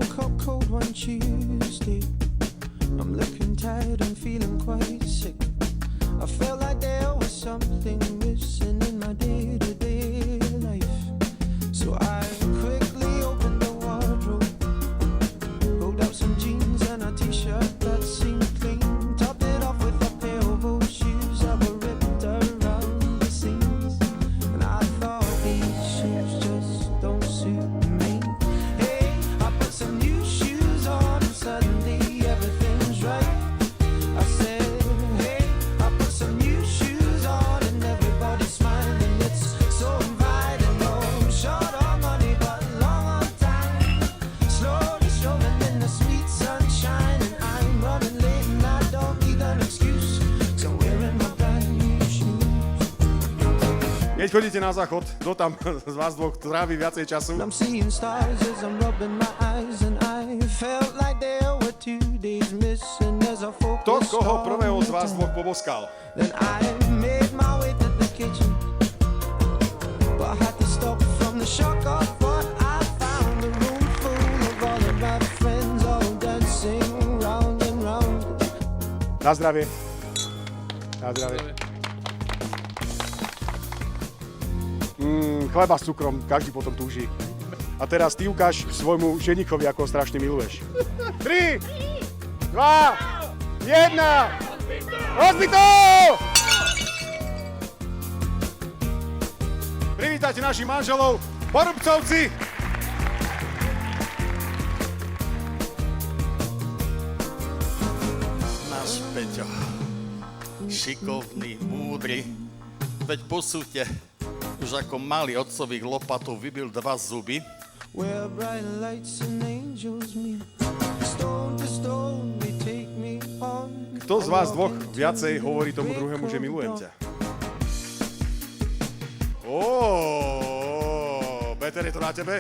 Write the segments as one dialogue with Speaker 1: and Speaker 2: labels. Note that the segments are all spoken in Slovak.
Speaker 1: woke up cold one Tuesday. I'm looking tired and feeling quite sick. I felt like there was something missing in my day-to-day life. So I quickly opened the wardrobe, pulled out some jeans and a t-shirt that seemed clean, topped it off with a pair of old shoes that were ripped around the seams. And I thought these shoes just don't suit me. Hey, I put some new shoes on and suddenly everything's right. I said, hey, I put some new shoes on and everybody's smiling. It's so inviting. No short on money but long on time. Slowly strolling in the sweet sunshine, and I'm running late and I don't need an excuse, 'cause I'm wearing my brand new shoes.
Speaker 2: Keď chodíte na záchod, kto tam z vás dvoch trávi viacej času?
Speaker 1: I'm seeing stars as I'm rubbing my eyes, and I felt like there were 2 days missing as I focused.
Speaker 2: Kto koho prvého z vás dvoch poboskal?
Speaker 1: Then I made my way to the kitchen, but I had to stop from the shock of what I found. A room full of all of my friends, all dancing round and round.
Speaker 2: Na zdravie. Na zdravie. Chleba s cukrom, každý potom túži. A teraz ty ukáž svojmu ženíkovi, ako ho strašne miluješ. 3, 2, 1. Rozbito! Privítajte našich manželov, Porubcovci.
Speaker 3: Náš Peťo, šikovný, múdry, veď posúďte, už ako malý otcových lopatov vybil 2 zuby.
Speaker 1: Where bright lights and angels meet, stone to stone they take me on.
Speaker 2: Kto z vás dvoch viacej hovorí tomu druhému, že milujem ťa? Peter, je to na tebe?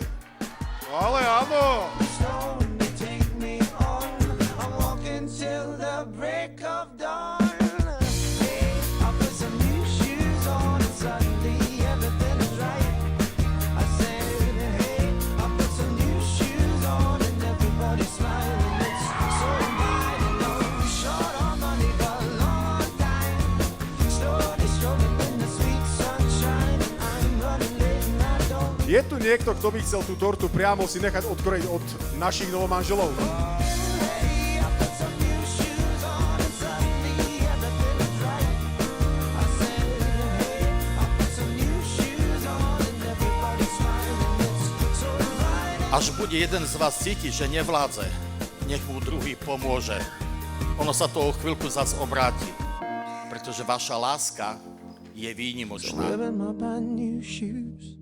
Speaker 2: Ale áno!
Speaker 1: Stone they take me on. I'm walking till the break of dawn. Hey, I put some new shoes on and suddenly everything is right. I said, hey, I put some new shoes on and everybody's smiling. It's so inviting. No short on money but long on time. Slowly strolling in the sweet sunshine, and I'm running late and I don't.
Speaker 2: Je tu niekto, kto by chcel tú tortu priamo si nechať odkrojiť od našich novomanželov?
Speaker 1: Hey, I put some new shoes on and suddenly everything is right. I said, hey, I put some new shoes on and everybody's smiling. It's so inviting.
Speaker 3: Až bude jeden z vás cítiť, že nevládze, nech mu druhý pomôže. Ono sa to o chvíľku zas obráti, pretože vaša láska je výnimočná.
Speaker 1: Wearing my brand new shoes.